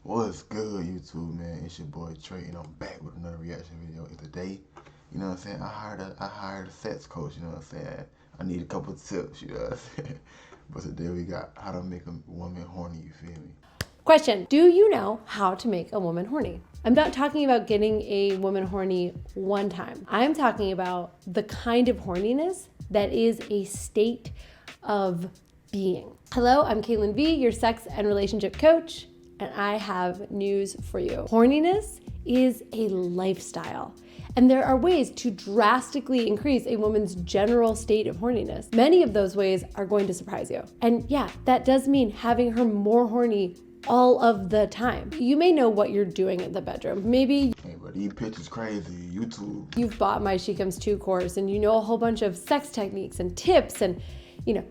What's good, YouTube, man? It's your boy Trey, and I'm back with another reaction video. And today, you know what I'm saying, I hired a sex coach, you know what I'm saying? I need a couple of tips, you know what I'm saying? But today we got how to make a woman horny, you feel me? Question, do you know how to make a woman horny? I'm not talking about getting a woman horny one time. I'm talking about the kind of horniness that is a state of being. Hello, I'm Caitlin V, your sex and relationship coach, and I have news for you. Horniness is a lifestyle, and there are ways to drastically increase a woman's general state of horniness. Many of those ways are going to surprise you. And yeah, that does mean having her more horny all of the time. You may know what you're doing in the bedroom. Maybe Hey, but these pictures crazy, YouTube. you've bought my She Comes 2 course and you know a whole bunch of sex techniques and tips and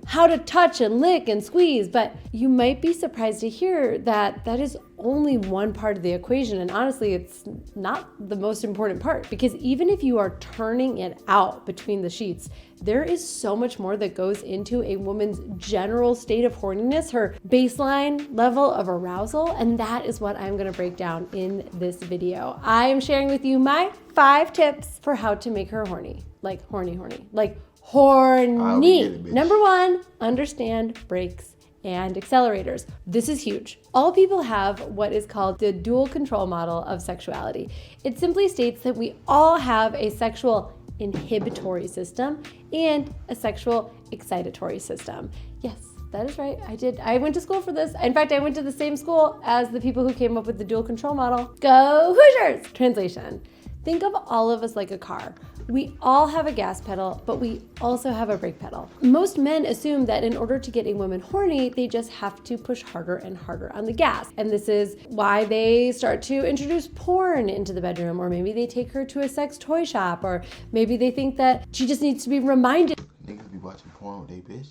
how to touch and lick and squeeze, but you might be surprised to hear that that is only one part of the equation. And honestly, it's not the most important part, because even if you are turning it out between the sheets, there is so much more that goes into a woman's general state of horniness, her baseline level of arousal. And that is what I'm gonna break down in this video. I am sharing with you my 5 tips for how to make her horny. Like horny, like horny. Number 1, understand brakes and accelerators. This is huge. All people have what is called the dual control model of sexuality. It simply states that we all have a sexual inhibitory system and a sexual excitatory system. Yes, that is right. I went to school for this. In fact, I went to the same school as the people who came up with the dual control model. Go Hoosiers! Translation. Think of all of us like a car. We all have a gas pedal, but we also have a brake pedal. Most men assume that in order to get a woman horny, they just have to push harder and harder on the gas. And this is why they start to introduce porn into the bedroom, or maybe they take her to a sex toy shop, or maybe they think that she just needs to be reminded. Niggas be watching porn with they bitch.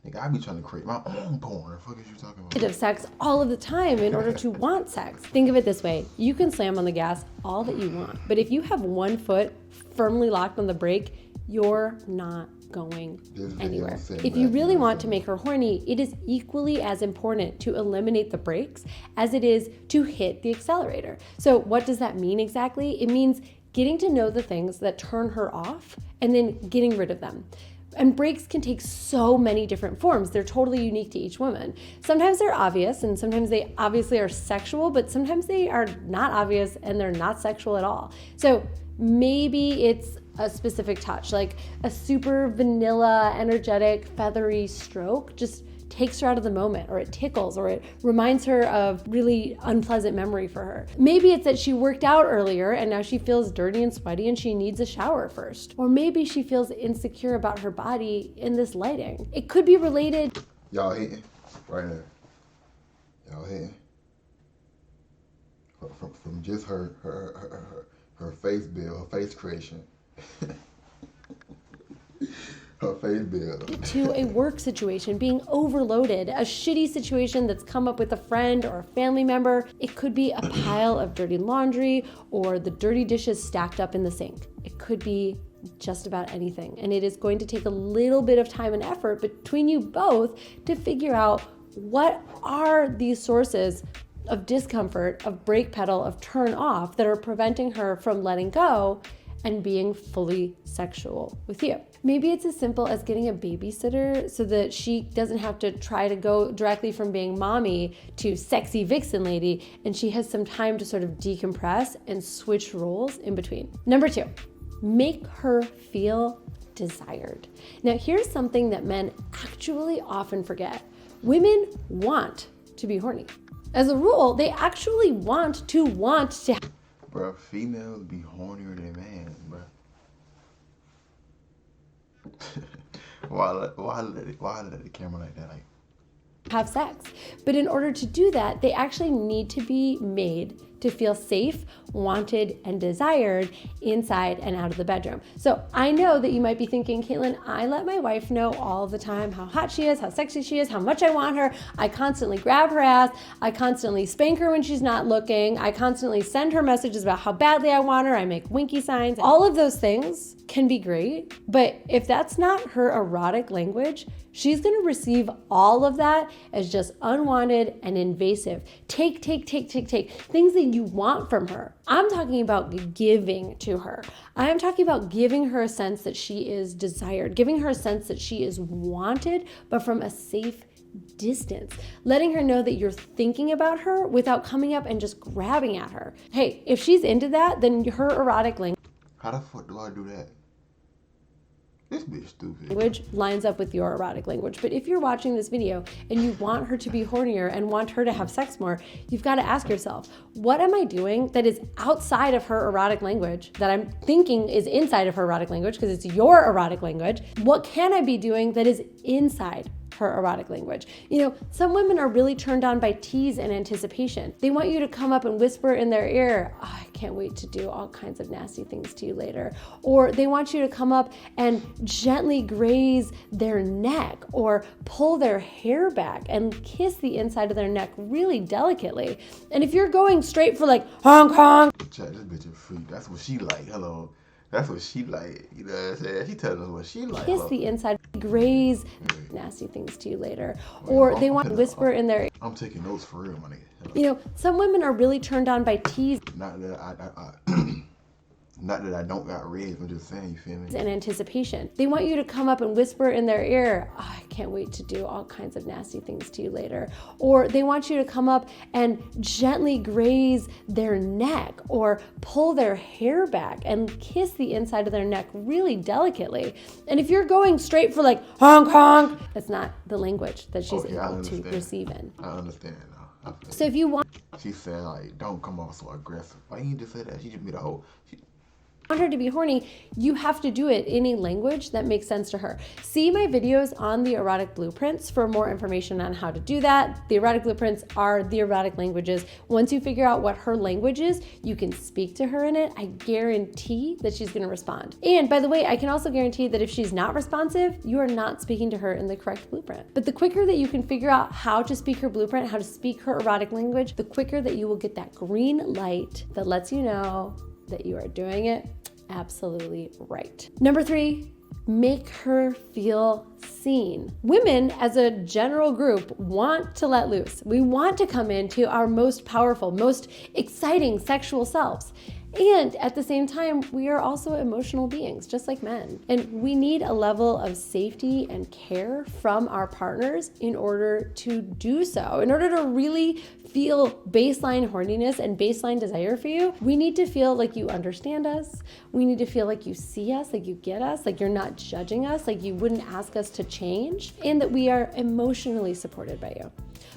Nigga, I be trying to create my own porn. The fuck is you talking about? Of sex all of the time in order to want sex. Think of it this way. You can slam on the gas all that you want, but if you have one foot firmly locked on the brake, you're not going anywhere. If you really want to make her horny, it is equally as important to eliminate the brakes as it is to hit the accelerator. So what does that mean exactly? It means getting to know the things that turn her off and then getting rid of them. And brakes can take so many different forms. They're totally unique to each woman. Sometimes they're obvious, and sometimes they obviously are sexual, but sometimes they are not obvious and they're not sexual at all. So maybe it's a specific touch, like a super vanilla, energetic, feathery stroke just takes her out of the moment, or it tickles, or it reminds her of really unpleasant memory for her. Maybe it's that she worked out earlier and now she feels dirty and sweaty and she needs a shower first. Or maybe she feels insecure about her body in this lighting. It could be related. Y'all hitting right there. Y'all hitting. From just her face build, her face creation. Her face build. To a work situation, being overloaded, a shitty situation that's come up with a friend or a family member. It could be a pile of dirty laundry or the dirty dishes stacked up in the sink. It could be just about anything. And it is going to take a little bit of time and effort between you both to figure out what are these sources of discomfort, of brake pedal, of turn off that are preventing her from letting go and being fully sexual with you. Maybe it's as simple as getting a babysitter so that she doesn't have to try to go directly from being mommy to sexy vixen lady, and she has some time to sort of decompress and switch roles in between. Number 2, make her feel desired. Now, here's something that men actually often forget. Women want to be horny. As a rule, they actually want to. Bro, females be hornier than man, bro. Why let the camera like that? Have sex. But in order to do that, they actually need to be made to feel safe, wanted, and desired inside and out of the bedroom. So I know that you might be thinking, Caitlin, I let my wife know all the time how hot she is, how sexy she is, how much I want her. I constantly grab her ass. I constantly spank her when she's not looking. I constantly send her messages about how badly I want her. I make winky signs. All of those things can be great, but if that's not her erotic language, she's gonna receive all of that as just unwanted and invasive. Take. Things that you want from her. I'm talking about giving to her. I am talking about giving her a sense that she is desired, giving her a sense that she is wanted, but from a safe distance, letting her know that you're thinking about her without coming up and just grabbing at her. Hey, if she's into that, then her erotic How the fuck do I do that? This bitch stupid. language lines up with your erotic language. But if you're watching this video and you want her to be hornier and want her to have sex more, you've got to ask yourself, what am I doing that is outside of her erotic language that I'm thinking is inside of her erotic language because it's your erotic language? What can I be doing that is inside her erotic language? You know, some women are really turned on by tease and anticipation. They want you to come up and whisper in their ear, oh, I can't wait to do all kinds of nasty things to you later. Or they want you to come up and gently graze their neck or pull their hair back and kiss the inside of their neck really delicately. And if you're going straight for like honk honk, Chat, this bitch a freak. That's what she like. Hello. That's what she like. You know what I'm saying? She telling us what she like. kiss Hello. the inside, graze nasty things to you later. Or they want to whisper in their, I'm taking notes for real, my nigga. Hello. you know, some women are really turned on by tease Not that not that I don't got ribs. I'm just saying, you feel me? and anticipation. They want you to come up and whisper in their ear, oh, I can't wait to do all kinds of nasty things to you later. Or they want you to come up and gently graze their neck or pull their hair back and kiss the inside of their neck really delicately. And if you're going straight for like honk honk, that's not the language that she's Okay, I able to understand. receive in. I understand now. I feel So if you want She's saying like, don't come off so aggressive. Why you just say that? She just be the whole. her to be horny, you have to do it in a language that makes sense to her. See my videos on the erotic blueprints for more information on how to do that. The erotic blueprints are the erotic languages. Once you figure out what her language is, you can speak to her in it. I guarantee that she's gonna respond. And by the way, I can also guarantee that if she's not responsive, you are not speaking to her in the correct blueprint. But the quicker that you can figure out how to speak her blueprint, how to speak her erotic language, the quicker that you will get that green light that lets you know that you are doing it absolutely right. Number 3, make her feel seen. Women, as a general group, want to let loose. We want to come into our most powerful, most exciting sexual selves. And at the same time, we are also emotional beings, just like men. And we need a level of safety and care from our partners in order to do so. In order to really feel baseline horniness and baseline desire for you, we need to feel like you understand us. We need to feel like you see us, like you get us, like you're not judging us, like you wouldn't ask us to change, and that we are emotionally supported by you.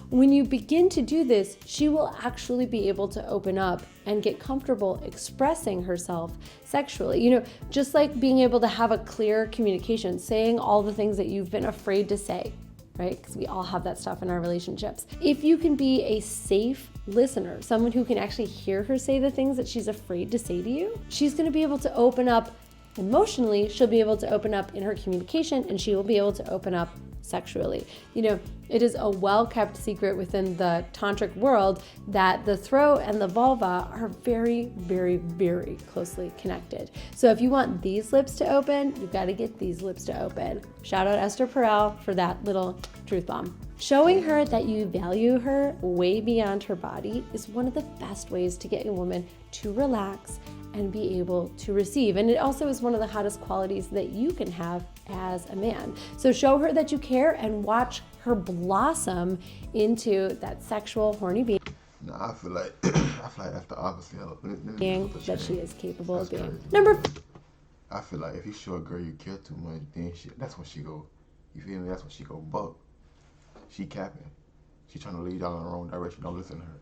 When you begin to do this, she will actually be able to open up and get comfortable expressing herself sexually. You know, just like being able to have a clear communication, saying all the things that you've been afraid to say, right? Because we all have that stuff in our relationships. If you can be a safe listener, someone who can actually hear her say the things that she's afraid to say to you, she's gonna be able to open up emotionally, she'll be able to open up in her communication, and she will be able to open up sexually. You know, it is a well-kept secret within the tantric world that the throat and the vulva are very, very, very closely connected. So if you want these lips to open, you've got to get these lips to open. Shout out Esther Perel for that little truth bomb. Showing her that you value her way beyond her body is one of the best ways to get a woman to relax and be able to receive. And it also is one of the hottest qualities that you can have as a man. So show her that you care and watch her blossom into that sexual horny being No, I feel like that's the opposite. that she is capable of being. Crazy. Number I feel like if you show a girl you care too much, then that's when she go. You feel me? That's when she go buck. She capping. She trying to lead y'all in the wrong direction. Don't listen to her.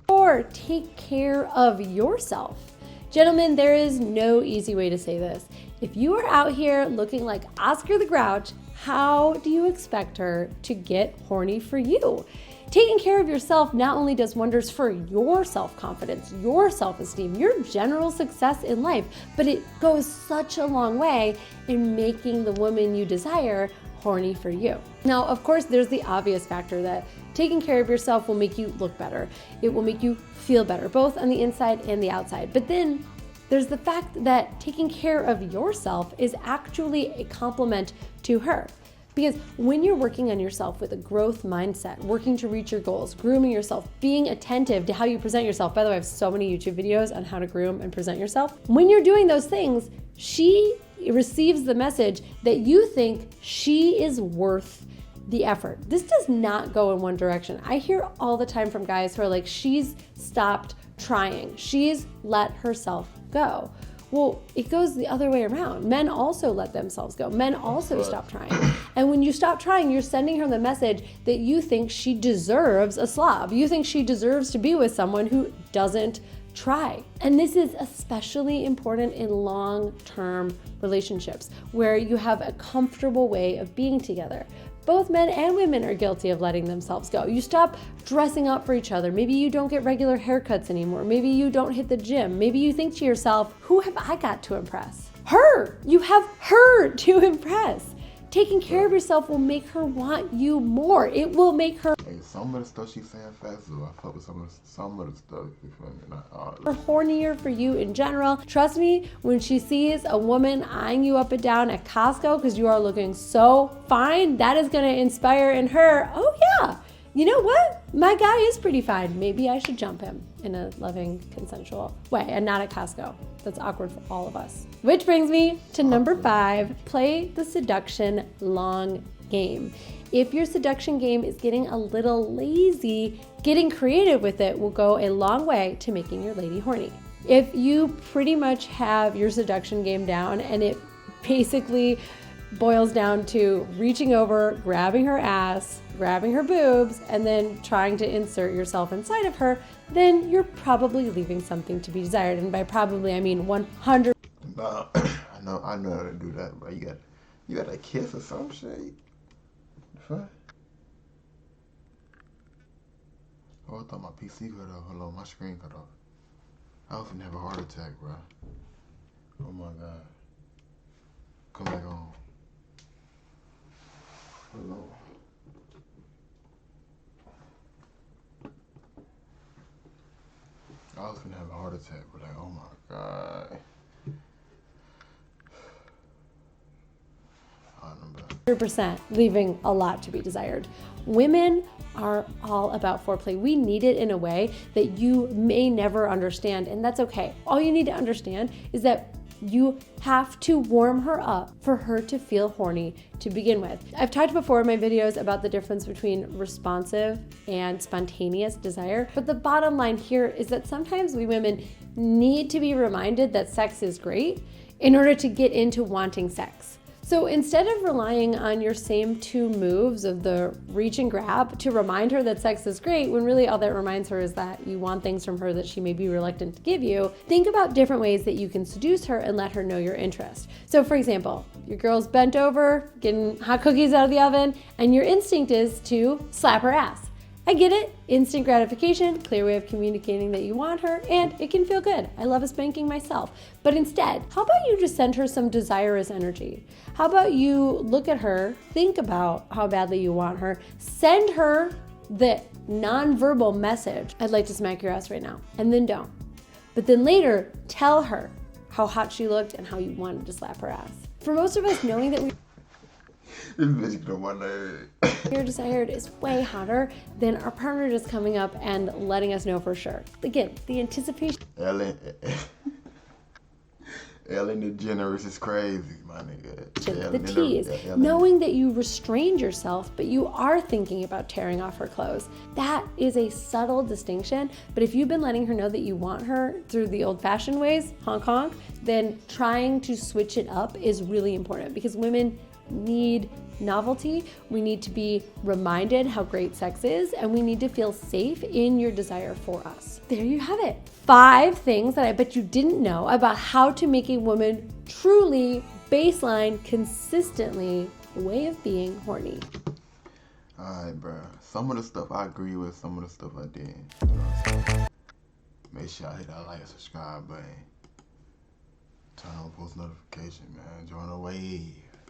4, take care of yourself. Gentlemen, there is no easy way to say this. If you are out here looking like Oscar the Grouch, how do you expect her to get horny for you? Taking care of yourself not only does wonders for your self-confidence, your self-esteem, your general success in life, but it goes such a long way in making the woman you desire horny for you. Now, of course, there's the obvious factor that taking care of yourself will make you look better. It will make you feel better, both on the inside and the outside. But then there's the fact that taking care of yourself is actually a compliment to her. Because when you're working on yourself with a growth mindset, working to reach your goals, grooming yourself, being attentive to how you present yourself. By the way, I have so many YouTube videos on how to groom and present yourself. When you're doing those things, she receives the message that you think she is worth the effort. This does not go in one direction. I hear all the time from guys who are like, she's stopped trying. She's let herself go. Well, it goes the other way around. Men also let themselves go. Men also stop trying. And when you stop trying, you're sending her the message that you think she deserves a slob. You think she deserves to be with someone who doesn't try. And this is especially important in long-term relationships where you have a comfortable way of being together. Both men and women are guilty of letting themselves go. You stop dressing up for each other. Maybe you don't get regular haircuts anymore. Maybe you don't hit the gym. Maybe you think to yourself, who have I got to impress? Her! You have her to impress. Taking care of yourself will make her want you more. It will make her some of the stuff she's saying fast, so I fuck with some of the stuff, you feel me? Not all of it. hornier for you in general. Trust me, when she sees a woman eyeing you up and down at Costco because you are looking so fine, that is going to inspire in her, oh yeah, you know what? My guy is pretty fine. Maybe I should jump him in a loving, consensual way and not at Costco. That's awkward for all of us. Which brings me to number 5, play the seduction long game. If your seduction game is getting a little lazy, getting creative with it will go a long way to making your lady horny. If you pretty much have your seduction game down and it basically boils down to reaching over, grabbing her ass, grabbing her boobs, and then trying to insert yourself inside of her, then you're probably leaving something to be desired. And by probably, I mean 100%. Nah, I know how to do that, but you got a kiss or some shit. What? Oh, I thought my PC cut off. Hold on, my screen cut off. I was gonna have a heart attack, bro. Oh my god. Come back on. Hold on. I was gonna have a heart attack, but like, oh my god. 100%, leaving a lot to be desired. Women are all about foreplay. We need it in a way that you may never understand, and that's okay. All you need to understand is that you have to warm her up for her to feel horny to begin with. I've talked before in my videos about the difference between responsive and spontaneous desire, but the bottom line here is that sometimes we women need to be reminded that sex is great in order to get into wanting sex. So instead of relying on your same 2 moves of the reach and grab to remind her that sex is great, when really all that reminds her is that you want things from her that she may be reluctant to give you, think about different ways that you can seduce her and let her know your interest. So for example, your girl's bent over, getting hot cookies out of the oven, and your instinct is to slap her ass. I get it, instant gratification, clear way of communicating that you want her, and it can feel good. I love a spanking myself. But instead, how about you just send her some desirous energy? How about you look at her, think about how badly you want her, send her the nonverbal message, I'd like to smack your ass right now, and then don't. But then later, tell her how hot she looked and how you wanted to slap her ass. For most of us, knowing that your desired is way hotter than our partner just coming up and letting us know for sure. Again, the anticipation. Ellen DeGeneres is crazy, my nigga. The tease. Knowing that you restrained yourself, but you are thinking about tearing off her clothes. That is a subtle distinction, but if you've been letting her know that you want her through the old-fashioned ways, honk honk, then trying to switch it up is really important because women need novelty. We need to be reminded how great sex is, and we need to feel safe in your desire for us. There you have it. 5 things that I bet you didn't know about how to make a woman truly baseline, consistently way of being horny. Alright, bro. Some of the stuff I agree with, some of the stuff I didn't. You know what I'm saying? Make sure y'all hit that like and subscribe button. Turn on post notification, man. Join the wave.